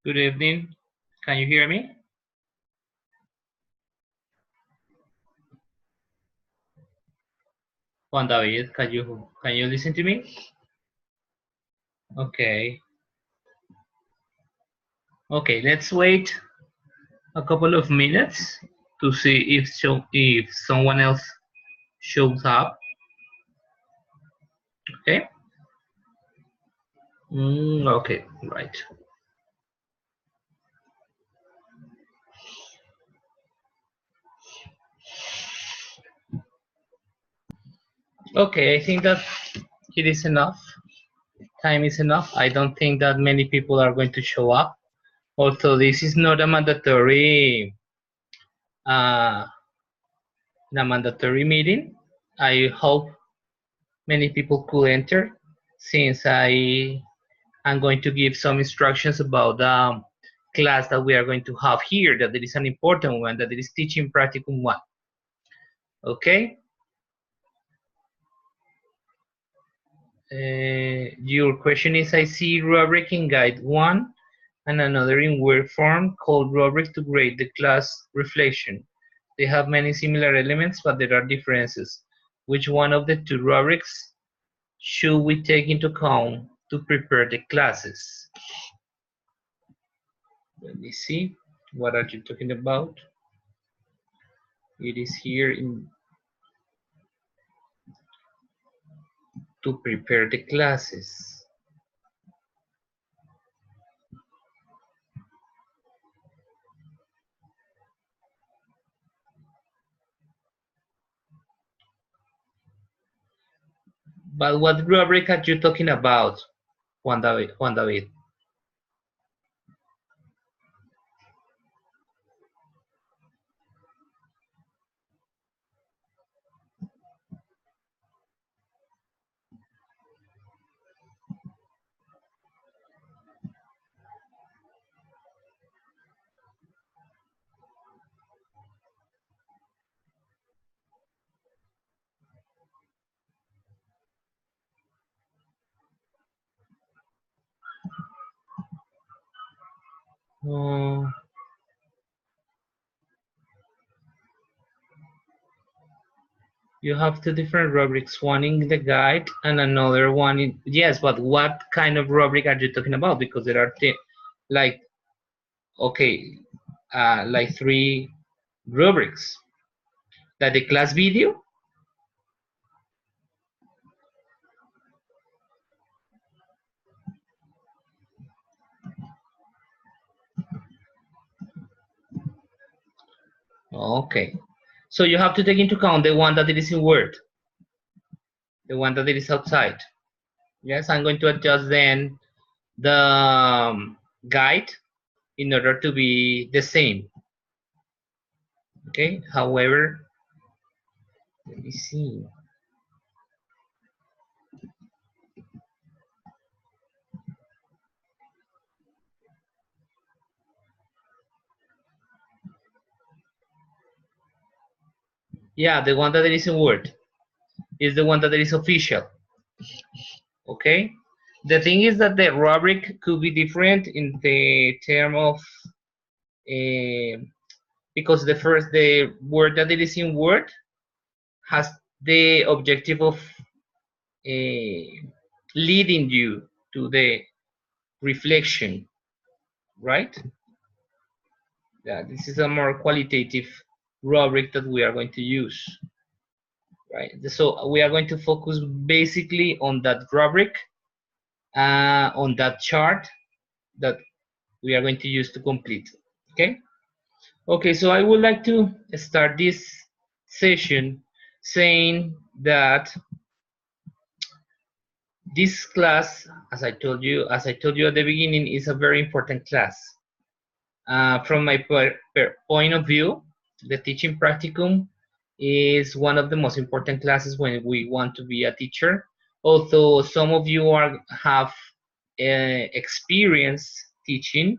Good evening. Can you hear me? Juan David, can you listen to me? Okay. Okay, let's wait a couple of minutes to see if someone else shows up. Okay? Okay, right. Okay, I think that it is enough. Time is enough. I don't think that many people are going to show up. Also, this is not uh, a mandatory meeting. I hope many people could enter since I am going to give some instructions about the class that we are going to have here, that it is an important one, that it is teaching practicum 1. Okay? Your question is, I see rubric in guide 1 and another in Word form called rubric to grade the class reflection. They have many similar elements, but there are differences. Which one of the two rubrics should we take into account to prepare the classes? Let me see. What are you talking about? It is here to prepare the classes. But what rubric are you talking about, Juan David? Juan David? Uh, you have two different rubrics, one in the guide and another one in, yes, but what kind of rubric are you talking about? Because there are like, okay, like 3 rubrics. Like the class video? Okay. So you have to take into account the one that it is in Word, the one that it is outside. Yes, I'm going to adjust then the guide in order to be the same. Okay, however, let me see. Yeah, the one that is in Word is the one that is official. Okay, the thing is that the rubric could be different in the term of because the word that it is in Word has the objective of leading you to the reflection, right? Yeah, this is a more qualitative rubric that we are going to use, right? So we are going to focus basically on that rubric, on that chart that we are going to use to complete, okay? Okay, so I would like to start this session saying that this class, as I told you at the beginning, is a very important class. From my point of view, the teaching practicum is one of the most important classes when we want to be a teacher. Although some of you have experience teaching,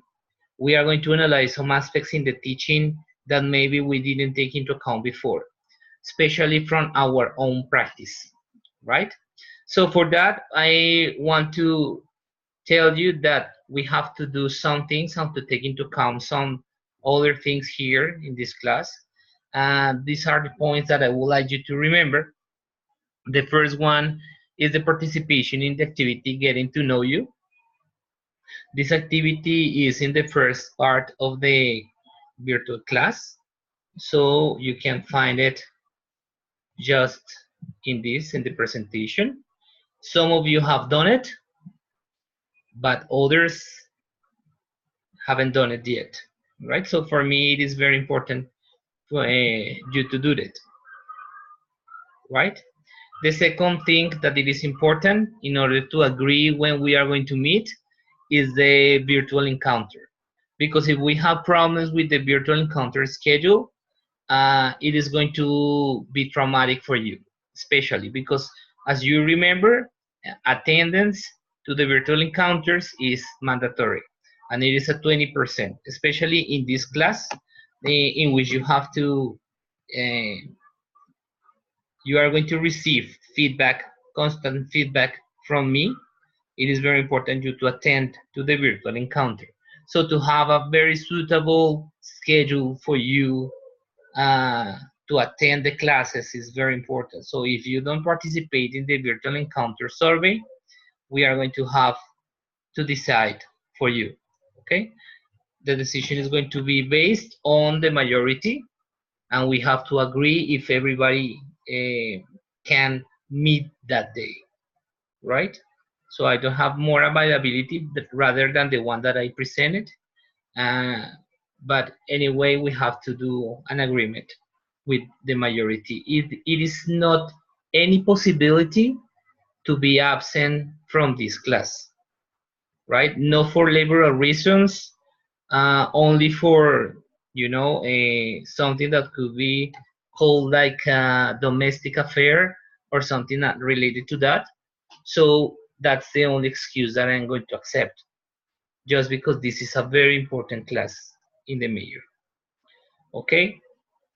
we are going to analyze some aspects in the teaching that maybe we didn't take into account before, especially from our own practice, right? So for that, I want to tell you that we have to do some things and to take into account some other things here in this class. And these are the points that I would like you to remember. The first one is the participation in the activity Getting to Know You. This activity is in the first part of the virtual class, so you can find it just in the presentation. Some of you have done it, but others haven't done it yet, right? So for me, it is very important for you to do that, right? The second thing that it is important in order to agree when we are going to meet is the virtual encounter. Because if we have problems with the virtual encounter schedule, it is going to be traumatic for you, especially because, as you remember, attendance to the virtual encounters is mandatory, and it is at 20%, especially in this class, in which you have to, you are going to receive feedback, constant feedback from me. It is very important you to attend to the virtual encounter. So to have a very suitable schedule for you uh, to attend the classes is very important. So if you don't participate in the virtual encounter survey, we are going to have to decide for you, okay? The decision is going to be based on the majority, and we have to agree if everybody can meet that day, right? So I don't have more availability rather than the one that I presented. Uh, but anyway, we have to do an agreement with the majority. It is not any possibility to be absent from this class, right? Not for laboral reasons, only for, you know, something that could be called like a domestic affair or something not related to that. So that's the only excuse that I'm going to accept, just because this is a very important class in the major. Okay,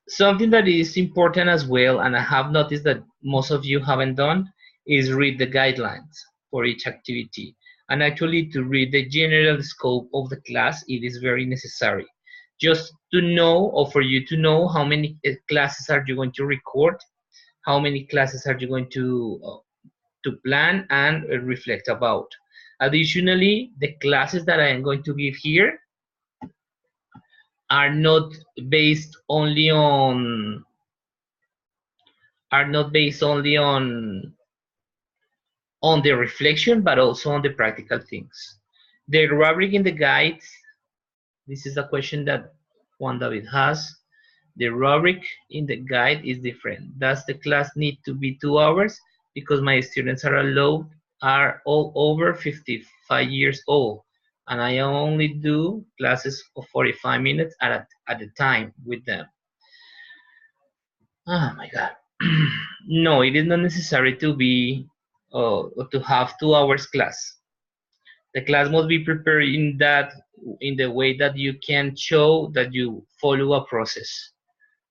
something that is important as well, and I have noticed that most of you haven't done, is read the guidelines for each activity. And actually, to read the general scope of the class, it is very necessary. Just to know, or for you to know, how many classes are you going to record, how many classes are you going to plan and reflect about. Additionally, the classes that I am going to give here are not based only on the reflection, but also on the practical things. The rubric in the guides, this is a question that Juan David has. The rubric in the guide is different. Does the class need to be 2 hours? Because my students are all over 55 years old, and I only do classes of 45 minutes at a time with them. Oh my God. No, it is not necessary to be to have 2 hours class. The class must be prepared in the way that you can show that you follow a process.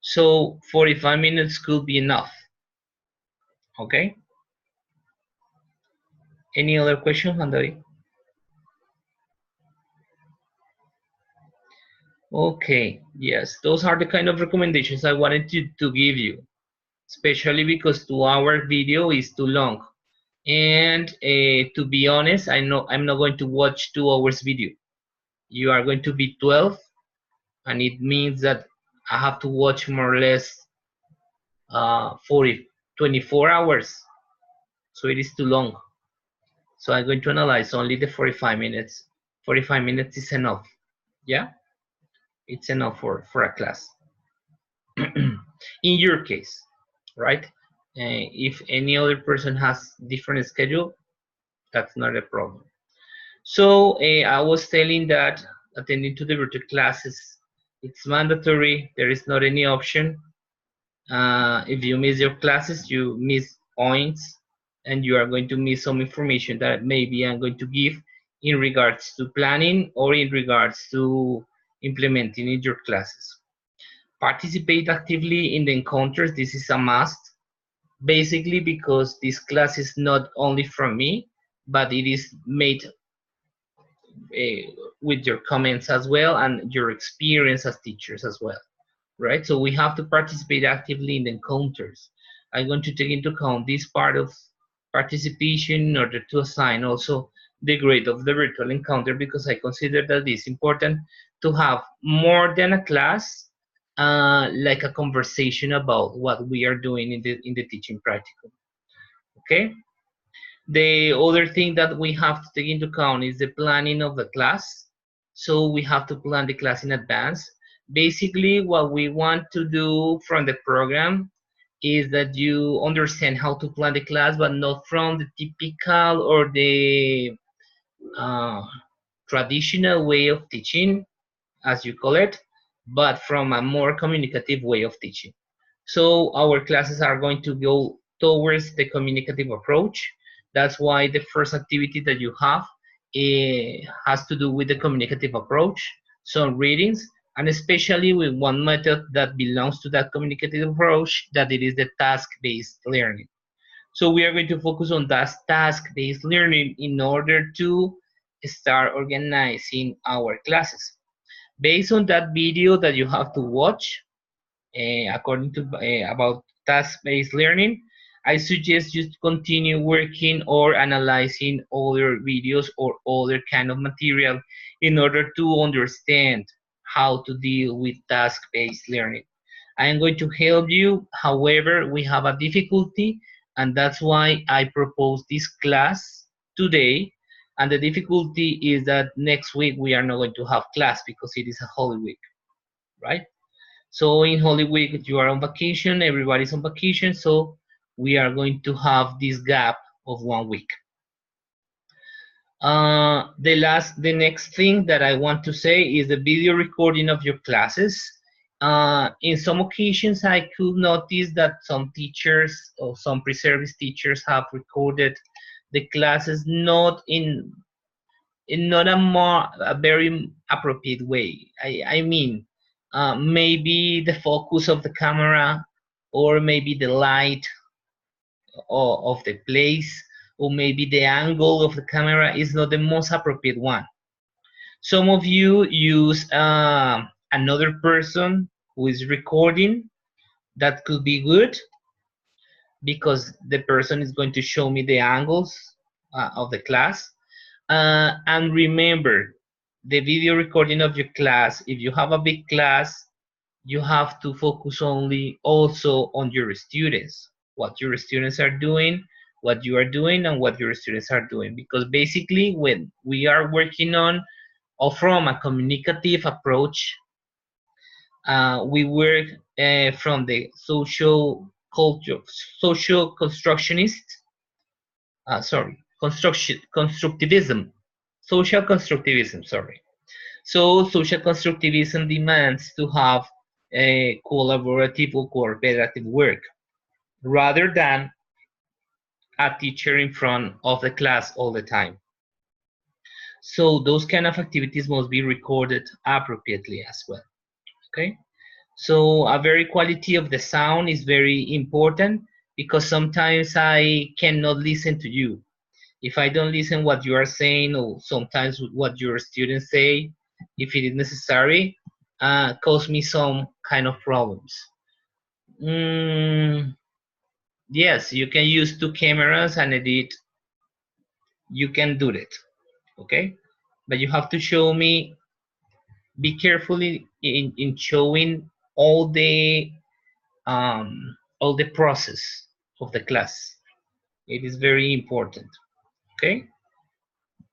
So 45 minutes could be enough. Okay. Any other question, Handari? Okay. Yes, those are the kind of recommendations I wanted to give you, especially because 2 hour video is too long. And to be honest, I know I'm not going to watch 2 hours video. You are going to be 12, and it means that I have to watch more or less 24 hours. So it is too long. So I'm going to analyze only the 45 minutes. 45 minutes is enough. Yeah, it's enough for a class. In your case, right? If any other person has different schedule, that's not a problem. So I was telling that attending to the virtual classes, it's mandatory. There is not any option. If you miss your classes, you miss points, and you are going to miss some information that maybe I'm going to give in regards to planning or in regards to implementing in your classes. Participate actively in the encounters. This is a must, basically because this class is not only from me, but it is made with your comments as well and your experience as teachers as well, right? So we have to participate actively in the encounters. I'm going to take into account this part of participation in order to assign also the grade of the virtual encounter, because I consider that it's important to have more than a class, like a conversation about what we are doing in the teaching practicum. Okay. The other thing that we have to take into account is the planning of the class. So we have to plan the class in advance. Basically, what we want to do from the program is that you understand how to plan the class, but not from the typical or the uh, traditional way of teaching, as you call it, but from a more communicative way of teaching. So our classes are going to go towards the communicative approach. That's why the first activity that you have has to do with the communicative approach, some readings, and especially with one method that belongs to that communicative approach, that it is the task-based learning. So we are going to focus on that task-based learning in order to start organizing our classes. Based on that video that you have to watch, according to about task-based learning, I suggest you to continue working or analyzing other videos or other kind of material in order to understand how to deal with task-based learning. I am going to help you. However, we have a difficulty, and that's why I propose this class today. And the difficulty is that next week we are not going to have class because it is a Holy Week, right? So in Holy Week, you are on vacation, everybody's on vacation, so we are going to have this gap of 1 week. The next thing that I want to say is the video recording of your classes. In some occasions, I could notice that some teachers or some pre-service teachers have recorded the classes not in not a very appropriate way. I mean, maybe the focus of the camera, or maybe the light of the place, or maybe the angle of the camera is not the most appropriate one. Some of you use another person who is recording. That could be good because the person is going to show me the angles of the class. And remember, the video recording of your class, if you have a big class, you have to focus only also on your students, what your students are doing, what you are doing, and what your students are doing. Because basically, when we are working on or from a communicative approach, we work from the social culture, social constructionist, constructivism, social constructivism, sorry. So social constructivism demands to have a collaborative or cooperative work rather than a teacher in front of the class all the time. So those kind of activities must be recorded appropriately as well. Okay. So a very quality of the sound is very important, because sometimes I cannot listen to you. If I don't listen what you are saying, or sometimes what your students say, if it is necessary, cause me some kind of problems. Yes, you can use two cameras and edit. You can do it, okay? But you have to show me, be carefully in showing all the process of the class. It is very important, okay?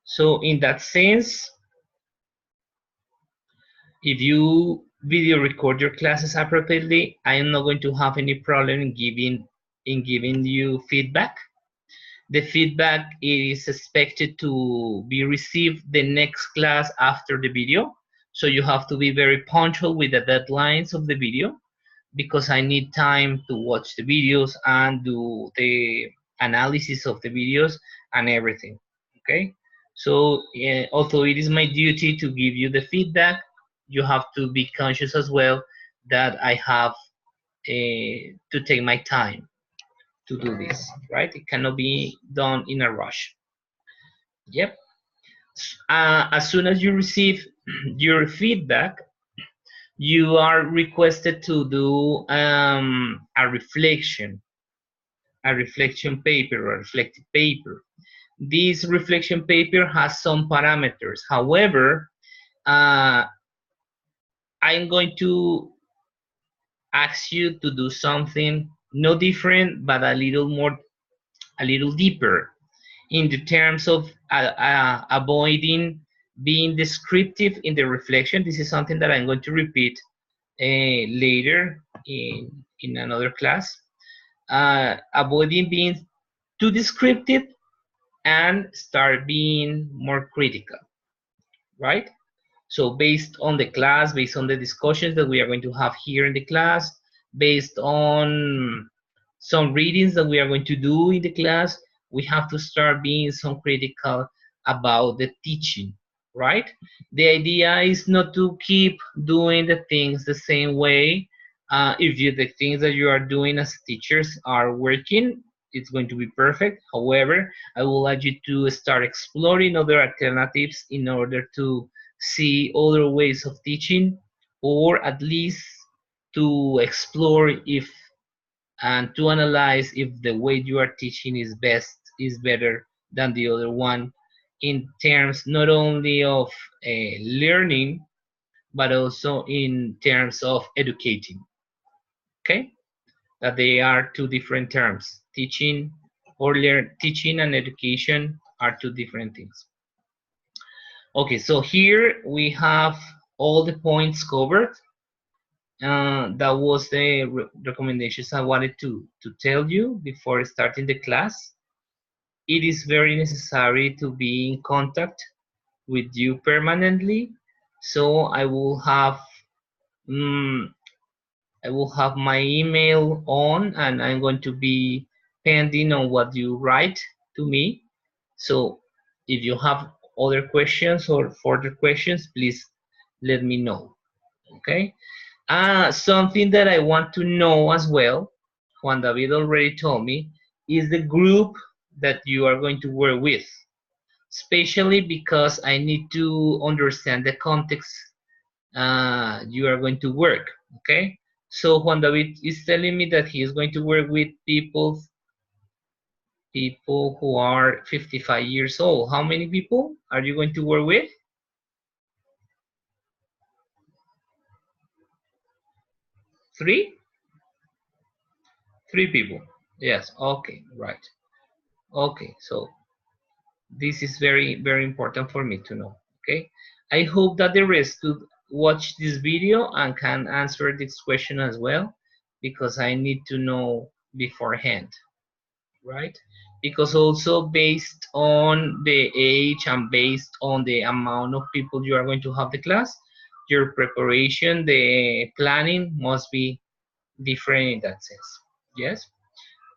So in that sense, if you video record your classes appropriately, I am not going to have any problem in giving you feedback. The feedback is expected to be received the next class after the video. So you have to be very punctual with the deadlines of the video, because I need time to watch the videos and do the analysis of the videos and everything. Okay. So although it is my duty to give you the feedback, you have to be conscious as well that I have to take my time to do this, right? It cannot be done in a rush. Yep. As soon as you receive your feedback, you are requested to do a reflection paper, a reflective paper. This reflection paper has some parameters. However, I'm going to ask you to do something no different, but a little deeper in the terms of avoiding being descriptive in the reflection. This is something that I'm going to repeat later in another class. Avoiding being too descriptive and start being more critical, right? So based on the class, based on the discussions that we are going to have here in the class, based on some readings that we are going to do in the class, we have to start being some critical about the teaching, right? The idea is not to keep doing the things the same way. If the things that you are doing as teachers are working, it's going to be perfect. However, I would like you to start exploring other alternatives in order to see other ways of teaching, or at least to explore if and to analyze if the way you are teaching is better than the other one, in terms not only of learning but also in terms of educating. Okay, that they are two different terms. Teaching and education are two different things. Okay, so here we have all the points covered. That was the recommendations I wanted to tell you before starting the class. It is very necessary to be in contact with you permanently. So um, I will have my email on, and I'm going to be pending on what you write to me. So if you have other questions or further questions, please let me know. Okay. Something that I want to know as well, Juan David already told me, is the group that you are going to work with, especially because I need to understand the context you are going to work. Okay. So Juan David is telling me that he is going to work with people who are 55 years old. How many people are you going to work with? Three? Three people. Yes. Okay. Right. Okay. So this is very important for me to know. Okay. I hope that the rest could watch this video and can answer this question as well, because I need to know beforehand, right? Because also based on the age and based on the amount of people you are going to have the class, your preparation, the planning must be different in that sense. Yes.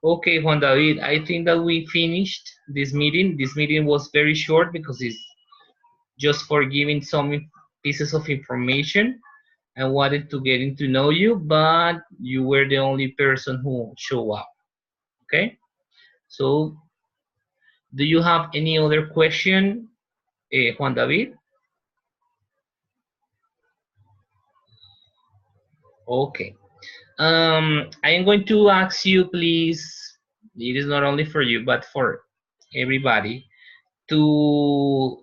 Okay, Juan David, I think that we finished this meeting. This meeting was very short because it's just for giving some pieces of information. I wanted to get to know you, but you were the only person who showed up. Okay, so do you have any other question, Juan David? Okay. I am going to ask you, please, it is not only for you, but for everybody, to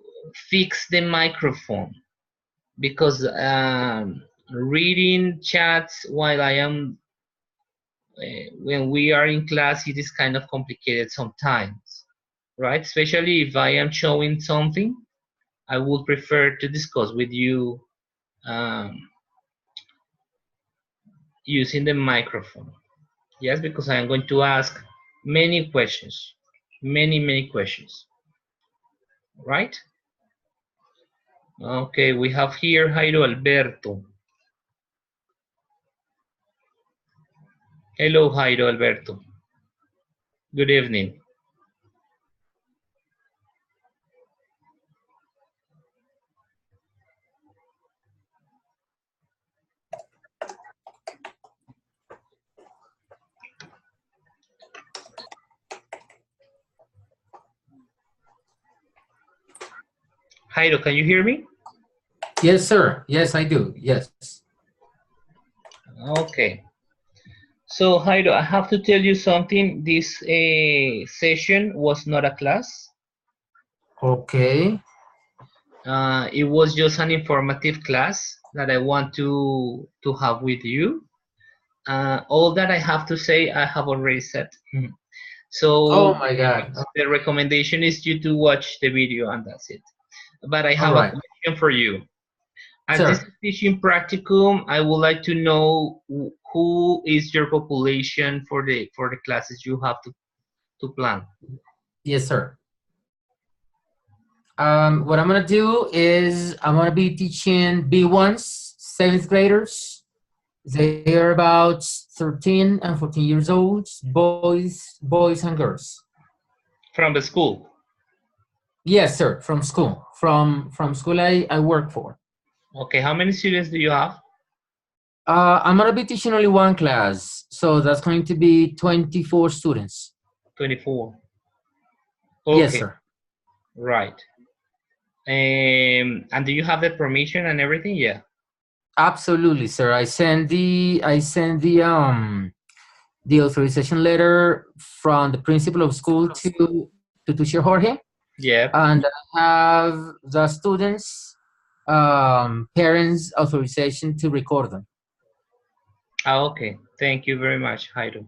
fix the microphone, because reading chats while I am when we are in class, it is kind of complicated sometimes, right? Especially if I am showing something, I would prefer to discuss with you um, using the microphone. Yes, because I am going to ask many questions, many questions, right? Okay, we have here Jairo Alberto. Hello, Jairo Alberto. Good evening. Jairo, can you hear me? Yes, sir. Yes, I do. Yes. Okay. So, Jairo, I have to tell you something. This session was not a class. Okay. It was just an informative class that I want to have with you. All that I have to say, I have already said. So Oh my God. the recommendation is you to watch the video and that's it. But I All have a right. question for you. As this Sir. is teaching practicum, I would like to know who is your population for the classes you have to plan. Yes, sir. What I'm gonna do is I'm gonna be teaching B1s, seventh graders. They are about 13 and 14 years old, boys and girls. From the school. Yes, sir. From school. From school I work for. Okay, how many students do you have? I'm gonna be teaching only one class, so that's going to be 24 students. 24. Yes, Okay, sir. right. And do you have the permission and everything? Yeah. Absolutely, sir. I send the authorization letter from the principal of school to teacher Jorge, Yeah. and I have the students' parents' authorization to record them. Okay. Thank you very much, Jairo,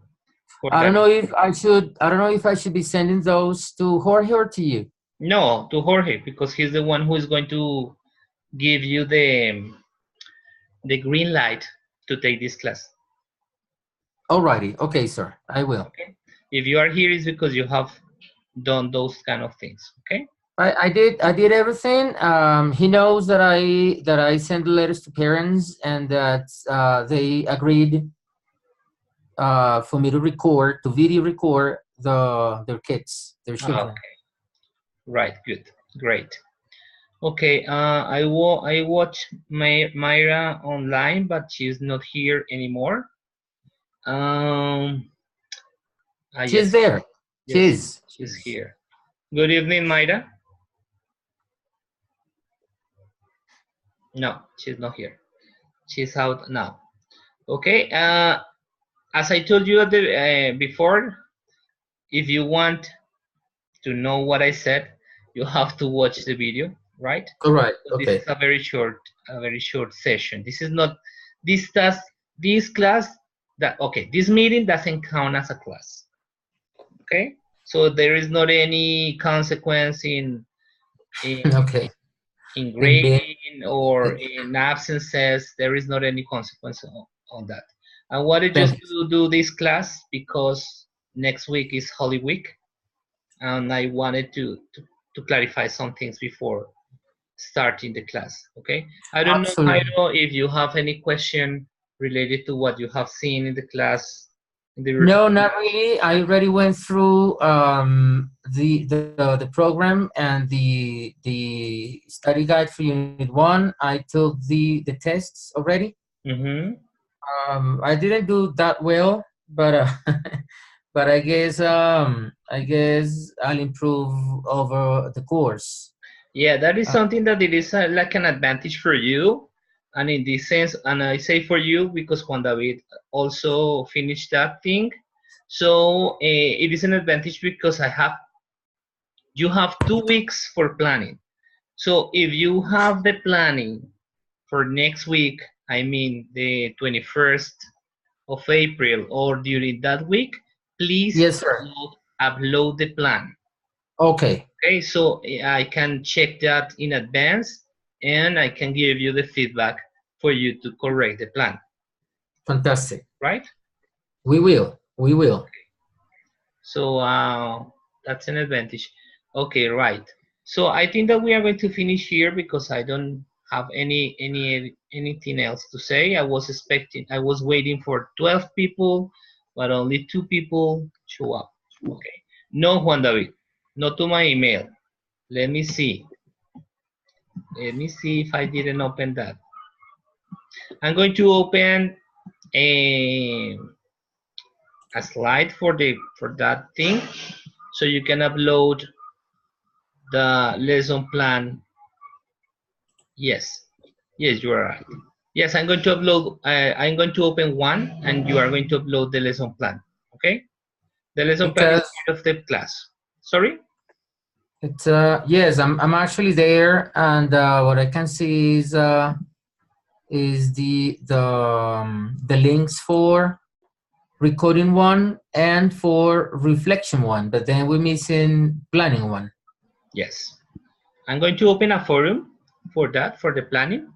for I don't that. know if I should. I don't know if I should be sending those to Jorge or to you. No, to Jorge, because he's the one who is going to give you the green light to take this class. Alrighty. Okay, sir. I will. Okay. If you are here, it's because you have done those kind of things. Okay. I did everything. He knows that I send letters to parents and that they agreed for me to record, to video record their kids, their children. Okay. Right. Good. Great. Okay. I watch Myra online, but she's not here anymore. Um. She's Yes. there. Yes. She She's is. here. Good evening, Myra. No, she's not here. She's out now. Okay. As I told you at the before, if you want to know what I said, you have to watch the video, right? All right. So this is Okay. a very short session. This is not this task, this class that okay. This meeting doesn't count as a class. Okay, so there is not any consequence in Okay. in In being. grading or in absences. There is not any consequence on that. I wanted Thank just you. to do this class because next week is Holy Week, and I wanted to clarify some things before starting the class. Okay. I don't know, Absolutely. Jairo, if you have any question related to what you have seen in the class. In the No, not really. I already went through the program and the study guide for Unit One. I took the tests already. Mm-hmm. I didn't do that well, but but I guess I'll improve over the course. Yeah, that is Uh, something that it is like an advantage for you. And in this sense, and I say for you because Juan David also finished that thing. So it is an advantage because you have 2 weeks for planning. So if you have the planning for next week, I mean the 21st of April or during that week, please yes, sir. upload the plan. Okay, Okay, so I can check that in advance and I can give you the feedback for you to correct the plan, fantastic. right? We will. We will. So that's an advantage. Okay, right. So I think that we are going to finish here because I don't have anything else to say. I was waiting for 12 people, but only 2 people show up. Okay. No, Juan David, not to my email. Let me see. Let me see if I didn't open that. I'm going to open a, a slide for that thing so you can upload the lesson plan Yes, yes, you are right. Yes, I'm going to upload. I'm going to open one, and you are going to upload the lesson plan. Okay, the lesson plan is Because part of the class. Sorry. it's yes, I'm actually there, and what I can see is the links for recording one and for reflection one, but then we're missing planning one. Yes, I'm going to open a forum for that for the planning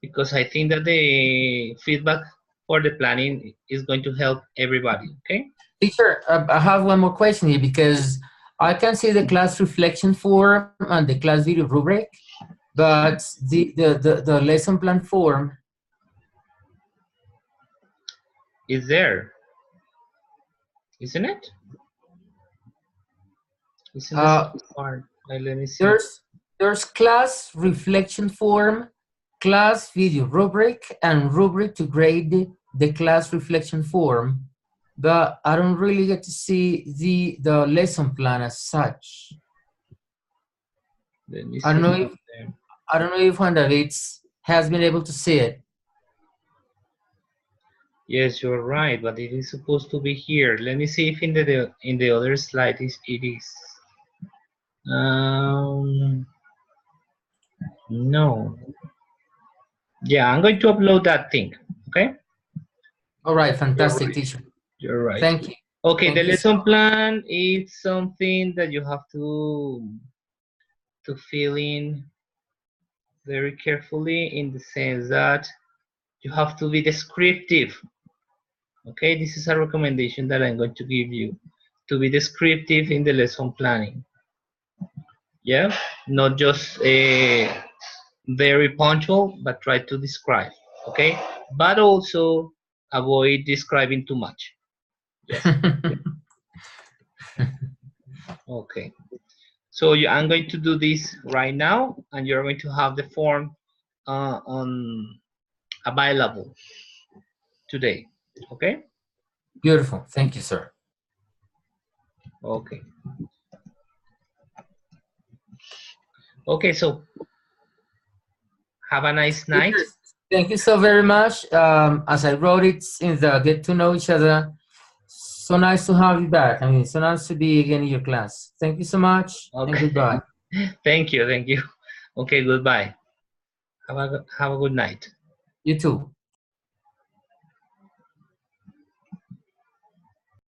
because I think that the feedback for the planning is going to help everybody. Okay. Teacher, I have one more question here because I can see the class reflection form and the class video rubric, but the lesson plan form. Is there, isn't it? Isn't the Uh, second part? Let me see. there's class reflection form, class video rubric, and rubric to grade the class reflection form, but I don't really get to see the lesson plan as such. Let me I don't see know down if there. I don't know if Juan David has been able to see it. Yes, you're right, but it is supposed to be here. Let me see if in the other slide it is. Um, no. Yeah, I'm going to upload that thing. Okay. All right, You're fantastic, right. teacher. You're right. Thank you. Okay, the Thank you so lesson much. plan is something that you have to fill in very carefully in the sense that you have to be descriptive. Okay, this is a recommendation that I'm going to give you to be descriptive in the lesson planning. Yeah, not just very punctual, but try to describe. Okay, but also avoid describing too much. Yes. Okay. So I'm going to do this right now, and you're going to have the form on available today. Okay. Beautiful. Thank you, sir. Okay. Okay. So have a nice night. Teachers, thank you so very much. As I wrote it in the get to know each other, so nice to have you back. I mean, so nice to be again in your class. Thank you so much and Okay. goodbye. Thank you. Thank you. Okay. Goodbye. Have a good night. You too.